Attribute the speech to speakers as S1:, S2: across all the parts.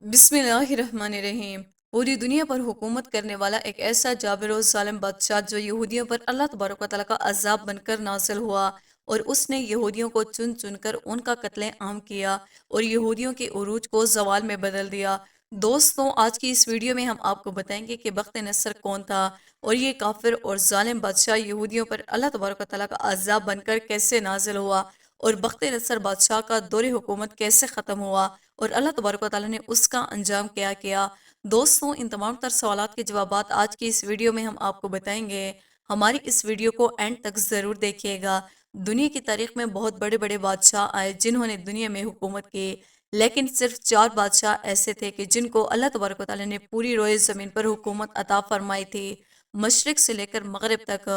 S1: बिस्मिल्लाहिर्रहमानिर्रहीम। पूरी दुनिया पर हुकूमत करने वाला एक ऐसा जाबिर और जालिम बादशाह जो यहूदियों पर अल्लाह तबारक व तआला का अजाब बनकर नाजिल हुआ और उसने यहूदियों को चुन चुन कर उनका कत्ले आम किया और यहूदियों के उरूज को जवाल में बदल दिया। दोस्तों, आज की इस वीडियो में हम आपको बताएंगे कि बख्त नसर कौन था और ये काफिर और जालिम बादशाह यहूदियों पर अल्लाह तबारक व तआला का अजाब बनकर कैसे नाजिल हुआ और बख्त नसर बादशाह का दौर हुकूमत कैसे ख़त्म हुआ और अल्लाह तबारक व तआला ने उसका अंजाम क्या किया। दोस्तों, इन तमाम तर सवालात के जवाबात आज की इस वीडियो में हम आपको बताएंगे। हमारी इस वीडियो को एंड तक ज़रूर देखिएगा। दुनिया की तारीख में बहुत बड़े बड़े बादशाह आए जिन्होंने दुनिया में हुकूमत की, लेकिन सिर्फ 4 बादशाह ऐसे थे कि जिनको अल्लाह तबारक व तआला ने पूरी रोए ज़मीन पर हुकूमत अता फरमाई थी। मशरिक से लेकर मगरब तक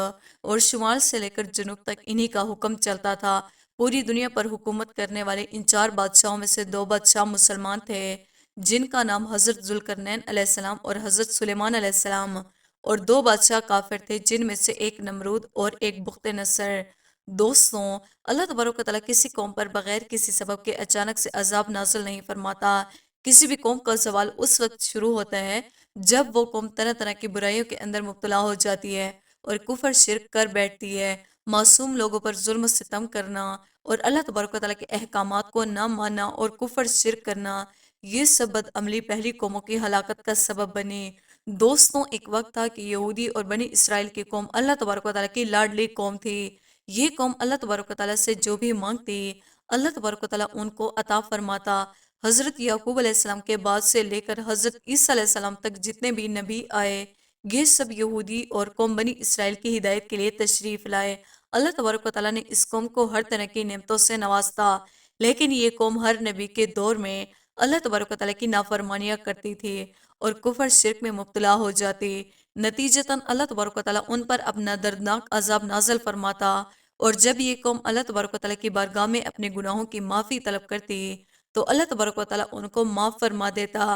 S1: और शुमाल से लेकर जनूब तक इन्हीं का हुक्म चलता था। पूरी दुनिया पर हुकूमत करने वाले इन 4 बादशाहों में से 2 बादशाह मुसलमान थे, जिनका नाम हज़रत जुल्करनैन अलैहिस्सलाम और हज़रत सुलेमान अलैहिस्सलाम, और 2 बादशाह काफिर थे जिनमें से एक नमरूद और एक बुख्त नसर। दोस्तों, अल्लाह तबारक व तआला किसी कौम पर बगैर किसी सबब के अचानक से अजाब नाज़िल नहीं फरमाता। किसी भी कौम का सवाल उस वक्त शुरू होता है जब वो कौम तरह तरह की बुराइयों के अंदर मुब्तला हो जाती है और कुफर शिरक कर बैठती है। मासूम लोगों पर जुल्म सितम करना और अल्लाह तबारक व तआला के अहकामात को न मानना और कुफर शिरक करना, ये सब बदअमली पहली कौमों की हलाकत का सबब बनी। दोस्तों, एक वक्त था कि यहूदी और बनी इसराइल की कौम अल्लाह तबारक व तआला की लाडली कौम थी। ये कौम अल्लाह तबारक व तआला से जो भी मांगती, अल्लाह तबारक व तआला उनको अता फरमाता। हज़रत याकूब अलैहिस्सलाम के बाद से लेकर हज़रत ईसा अलैहिस्सलाम तक जितने भी नबी आए, ये सब यहूदी और कौम बनी इसराइल की हिदायत के लिए तशरीफ़ लाए। अल्लाह तबारक व तआला ने इस कौम को हर तरह की नेमतों से नवाजता, लेकिन ये कौम हर नबी के दौर में अल्लाह तबारक व तआला की नाफरमानियाँ करती थी और कुफर शिरक में मुब्तला हो जाती। नतीजतन अल्लाह तबारक व तआला उन पर अपना दर्दनाक अजाब नाज़िल फरमाता और जब ये कौम अल्लाह तबारक व तआला की बारगाह में अपने गुनाहों की माफ़ी तलब करती तो अल्लाह तबारक व तआला उनको माफ़ फरमा देता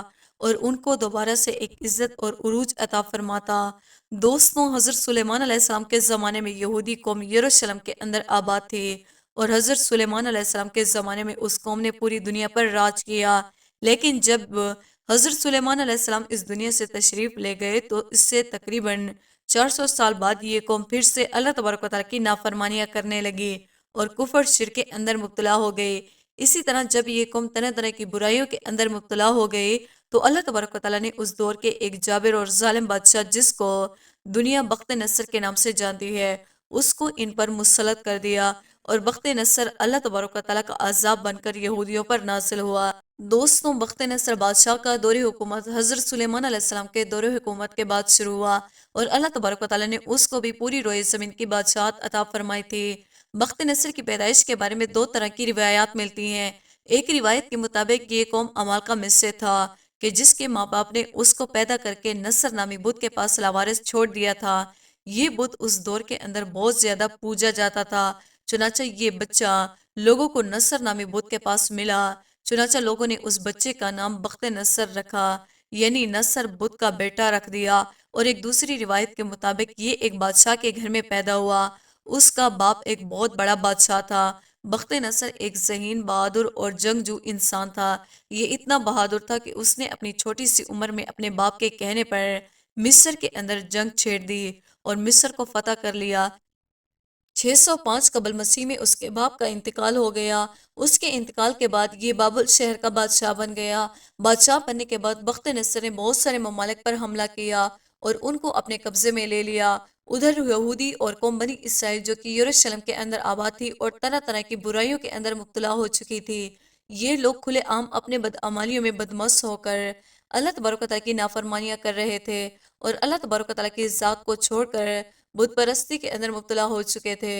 S1: और उनको दोबारा से एक इज़्ज़त और उरूज अता फरमाता। दोस्तों, हज़रत सुलेमान अलैहिस्सलाम के ज़माने में यहूदी कौम यरूशलेम के अंदर आबाद थी और हज़रत सुलेमान अलैहिस्सलाम के ज़माने में उस कौम ने पूरी दुनिया पर राज किया। लेकिन जब हज़रत सुलेमान अलैहिस्सलाम इस दुनिया से तशरीफ़ ले गए तो इससे तकरीबन 400 साल बाद ये कौम फिर से अल्लाह तबारक व तआला की नाफरमानियाँ करने लगी और कुफर शिरक के अंदर मुब्तला हो गई। इसी तरह जब ये कौम तरह तरह की बुराइयों के अंदर मुब्तला हो गई तो अल्लाह तबारक व तआला ने उस दौर के एक जाबिर और जालिम बादशाह, जिसको दुनिया बख्त नसर के नाम से जानती है, उसको इन पर मुसलत कर दिया और बख्त नसर अल्लाह तबारक व तआला का अजाब बनकर यहूदियों पर नाजिल हुआ। दोस्तों, बख्त नसर बादशाह का दौर हुकूमत हज़रत सुलेमान अलैहिस्सलाम के दौर हुकूमत के बाद शुरू हुआ और अल्लाह तबारक व तआला ने उसको भी पूरी रोए ज़मीन की बादशाहत अता फरमाई थी। बख्त नसर की पैदाइश के बारे में 2 तरह की रिवायात मिलती हैं। एक रिवायत के मुताबिक ये कौम अमालका में से था कि जिसके माँ बाप ने उसको पैदा करके नसर नामी बुत के पास लावारिस छोड़ दिया था। ये बुत उस दौर के अंदर बहुत ज्यादा पूजा जाता था। चुनाचा ये बच्चा लोगों को नसर नामी बुत के पास मिला। चुनाचा लोगों ने उस बच्चे का नाम बख्त नसर रखा, यानी नसर बुत का बेटा रख दिया। और एक दूसरी रिवायत के मुताबिक ये एक बादशाह के घर में पैदा हुआ। उसका बाप एक बहुत बड़ा बादशाह था। बख्त नसर एक ज़हीन, बहादुर और जंगजू इंसान था। ये इतना बहादुर था कि उसने अपनी छोटी सी उम्र में अपने बाप के कहने पर मिस्र के अंदर जंग छेड़ दी और मिस्र को फतह कर लिया। 605 कबल मसीह में उसके बाप का इंतकाल हो गया। उसके इंतकाल के बाद ये बाबुल शहर का बादशाह बन गया। बादशाह बनने के बाद बख्त नसर ने बहुत सारे ममालिक पर हमला किया और उनको अपने कब्जे में ले लिया। उधर यहूदी और कौम बनी इसराइल जो कि यरूशलेम के अंदर आबाद थी और तरह तरह की बुराइयों के अंदर मुब्तला हो चुकी थी, ये लोग खुले आम अपने बदअमालियों में बदमस्त होकर अल्लाह तबारक व तआला की नाफरमानियाँ कर रहे थे और अल्लाह तबारक व तआला की ज़ात को छोड़कर बुत परस्ती के अंदर मुब्तला हो चुके थे।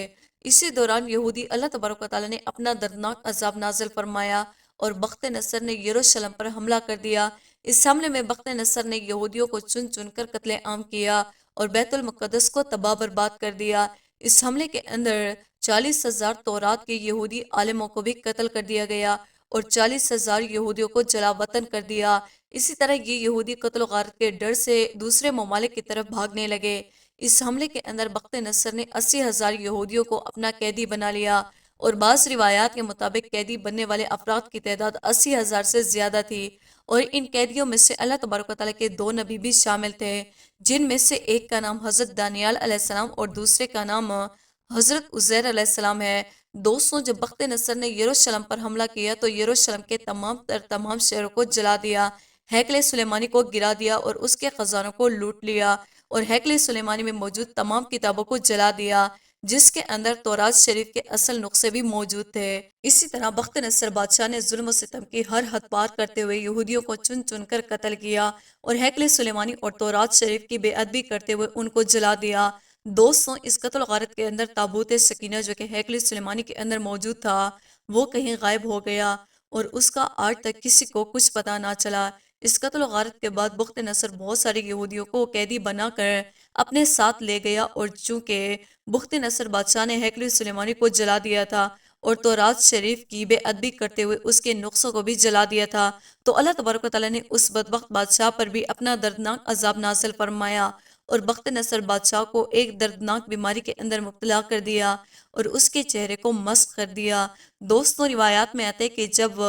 S1: इसी दौरान यहूदी अल्लाह तबारक व तआला ने अपना दर्दनाक अजाब नाजिल फरमाया और बख्त नसर ने यरूशलेम पर हमला कर दिया। इस हमले में बख्त नसर ने यहूदियों को चुन चुन कर कत्ले आम किया और बैतुल मुक़द्दस को तबाह बर्बाद कर दिया। इस हमले के अंदर 40,000 तौरात के यहूदी आलिमों को भी कत्ल कर दिया गया और 40,000 यहूदियों को जला वतन कर दिया। इसी तरह ये यहूदी कत्ल गारत के डर से दूसरे ममालिक की तरफ भागने लगे। इस हमले के अंदर बख्त नसर ने 80,000 यहूदियों को अपना कैदी बना लिया और बाज़ रिवायात के मुताबिक कैदी बनने वाले अफराद की तादाद 80,000 से ज़्यादा थी اور ان قیدیوں میں سے اللہ تبارک و تعالیٰ کے دو نبی بھی شامل تھے، جن میں سے ایک کا نام حضرت دانیال علیہ السلام اور دوسرے کا نام حضرت عزیر علیہ السلام ہے۔ دوستوں، جب بخت نصر نے یروشلم پر حملہ کیا تو یروشلم کے تمام شہروں کو جلا دیا، ہیکل سلیمانی کو گرا دیا اور اس کے خزانوں کو لوٹ لیا، اور ہیکل سلیمانی میں موجود تمام کتابوں کو جلا دیا جس کے اندر تورات شریف کے اصل نسخے بھی موجود تھے۔ اسی طرح بخت نصر بادشاہ نے ظلم و ستم کی ہر حد پار کرتے ہوئے یہودیوں کو چن چن کر قتل کیا اور ہیکل سلیمانی اور تورات شریف کی بے ادبی کرتے ہوئے ان کو جلا دیا۔ دوستوں، اس قتل و غارت کے اندر تابوت سکینہ جو کہ ہیکل سلیمانی کے اندر موجود تھا وہ کہیں غائب ہو گیا اور اس کا آج تک کسی کو کچھ پتہ نہ چلا۔ اس قتل و غارت کے بعد بخت نصر بہت سارے یہودیوں کو قیدی بنا کر اپنے ساتھ لے گیا، اور چونکہ بخت نصر بادشاہ نے ہیکل سلیمانی کو جلا دیا تھا اور تورات شریف کی بے ادبی کرتے ہوئے اس کے نسخوں کو بھی جلا دیا تھا، تو اللہ تبارک و تعالیٰ نے اس بدبخت بادشاہ پر بھی اپنا دردناک عذاب نازل فرمایا اور بخت نصر بادشاہ کو ایک دردناک بیماری کے اندر مبتلا کر دیا اور اس کے چہرے کو مسخ کر دیا۔ دوستوں، روایات میں آتے کہ جب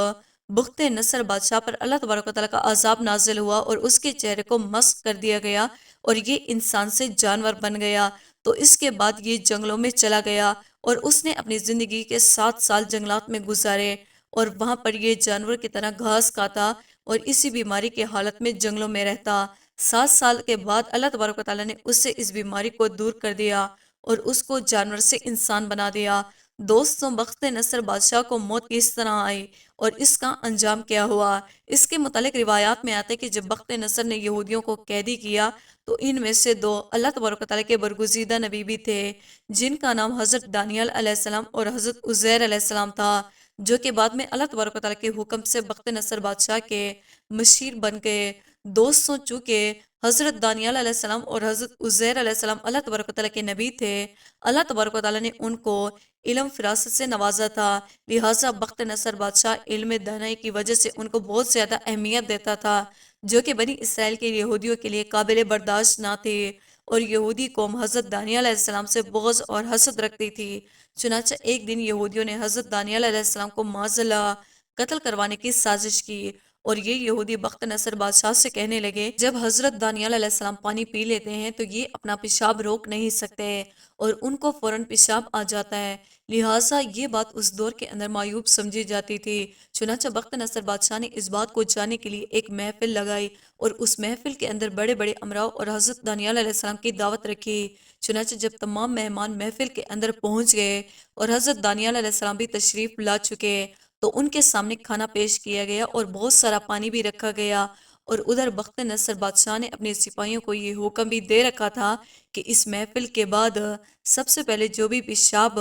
S1: بخت نصر بادشاہ پر اللہ تبارک و تعالیٰ کا عذاب نازل ہوا اور اس کے چہرے کو مسخ کر دیا گیا اور یہ انسان سے جانور بن گیا، تو اس کے بعد یہ جنگلوں میں چلا گیا اور اس نے اپنی زندگی کے 7 سال جنگلات میں گزارے اور وہاں پر یہ جانور کی طرح گھاس کھاتا اور اسی بیماری کی حالت میں جنگلوں میں رہتا۔ 7 سال کے بعد اللہ تبارک و تعالیٰ نے اس سے اس بیماری کو دور کر دیا اور اس کو جانور سے انسان بنا دیا۔ دوستوں، بخت نصر بادشاہ کو موت کس طرح آئی اور اس کا انجام کیا ہوا؟ اس کے متعلق روایات میں آتے کہ جب بخت نصر نے یہودیوں کو قیدی کیا تو ان میں سے دو اللہ تبارک و تعالیٰ کے برگزیدہ نبی بھی تھے، جن کا نام حضرت دانیال علیہ السلام اور حضرت عزیر علیہ السلام تھا، جو کہ بعد میں اللہ تبارک و تعالیٰ کے حکم سے بخت نصر بادشاہ کے مشیر بن گئے۔ دوستوں، چونکہ حضرت دانیال علیہ السلام اور حضرت عزیر علیہ السلام اللہ تبارک و تعالیٰ کے نبی تھے، اللہ تبارک و تعالیٰ نے ان کو علم فراست سے نوازا تھا، لہٰذا بخت نصر بادشاہ علم دانائی کی وجہ سے ان کو بہت زیادہ اہمیت دیتا تھا، جو کہ بنی اسرائیل کے یہودیوں کے لیے قابل برداشت نہ تھی، اور یہودی قوم حضرت دانیال علیہ السلام سے بغض اور حسد رکھتی تھی۔ چنانچہ ایک دن یہودیوں نے حضرت دانیال علیہ السلام کو معاذ اللہ قتل کروانے کی سازش کی، اور یہ یہودی بخت نصر بادشاہ سے کہنے لگے جب حضرت دانیال علیہ السلام پانی پی لیتے ہیں تو یہ اپنا پیشاب روک نہیں سکتے اور ان کو فوراً پیشاب آ جاتا ہے، لہٰذا یہ بات اس دور کے اندر معیوب سمجھی جاتی تھی۔ چنانچہ بخت نصر بادشاہ نے اس بات کو جاننے کے لیے ایک محفل لگائی اور اس محفل کے اندر بڑے بڑے امراء اور حضرت دانیال علیہ السلام کی دعوت رکھی۔ چنانچہ جب تمام مہمان محفل کے اندر پہنچ گئے اور حضرت دانیال علیہ السلام بھی تشریف لا چکے تو ان کے سامنے کھانا پیش کیا گیا اور بہت سارا پانی بھی رکھا گیا، اور ادھر بخت نصر بادشاہ نے اپنے سپاہیوں کو یہ حکم بھی دے رکھا تھا کہ اس محفل کے بعد سب سے پہلے جو بھی پیشاب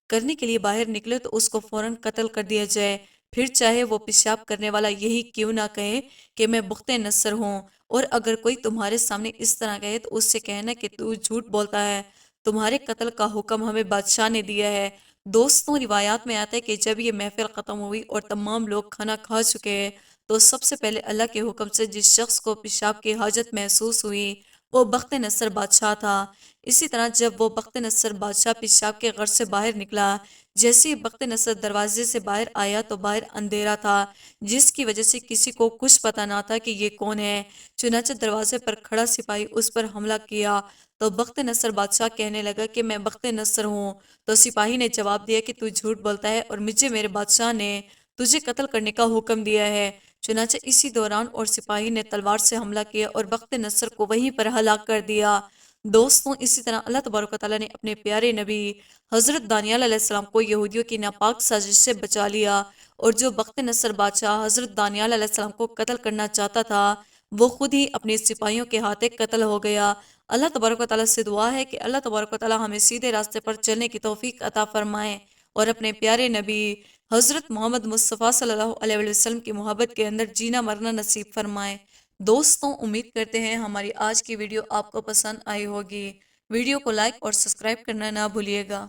S1: کرنے کے لیے باہر نکلے تو اس کو فوراً قتل کر دیا جائے، پھر چاہے وہ پیشاب کرنے والا یہی کیوں نہ کہے کہ میں بخت نصر ہوں، اور اگر کوئی تمہارے سامنے اس طرح کہے تو اس سے کہنا کہ تو جھوٹ بولتا ہے، تمہارے قتل کا حکم ہمیں بادشاہ نے دیا ہے۔ دوستوں، روایات میں آتا ہے کہ جب یہ محفل ختم ہوئی اور تمام لوگ کھانا کھا چکے تو سب سے پہلے اللہ کے حکم سے جس شخص کو پیشاب کی حاجت محسوس ہوئی وہ بخت نصر بادشاہ تھا۔ اسی طرح جب وہ بخت نصر بادشاہ پیشاب کے غرض سے باہر نکلا، جیسے ہی بخت نصر دروازے سے باہر آیا تو باہر اندھیرا تھا، جس کی وجہ سے کسی کو کچھ پتہ نہ تھا کہ یہ کون ہے۔ چنانچہ دروازے پر کھڑا سپاہی اس پر حملہ کیا تو بخت نصر بادشاہ کہنے لگا کہ میں بخت نصر ہوں، تو سپاہی نے جواب دیا کہ تو جھوٹ بولتا ہے اور مجھے میرے بادشاہ نے تجھے قتل کرنے کا حکم دیا ہے۔ چنانچہ اسی دوران اور سپاہی نے تلوار سے حملہ کیا اور بخت نصر کو وہیں پر ہلاک کر دیا۔ دوستوں، اسی طرح اللہ تبارک و تعالیٰ نے اپنے پیارے نبی حضرت دانیال علیہ السلام کو یہودیوں کی ناپاک سازش سے بچا لیا، اور جو بخت نصر بادشاہ حضرت دانیال علیہ السلام کو قتل کرنا چاہتا تھا وہ خود ہی اپنے سپاہیوں کے ہاتھے قتل ہو گیا۔ اللہ تبارک و تعالیٰ سے دعا ہے کہ اللہ تبارک و تعالیٰ ہمیں سیدھے راستے پر چلنے کی توفیق عطا فرمائے اور اپنے پیارے نبی حضرت محمد مصطفیٰ صلی اللہ علیہ وسلم کی محبت کے اندر جینا مرنا نصیب فرمائے۔ دوستوں، امید کرتے ہیں ہماری آج کی ویڈیو آپ کو پسند آئی ہوگی۔ ویڈیو کو لائک اور سبسکرائب کرنا نہ بھولیے گا۔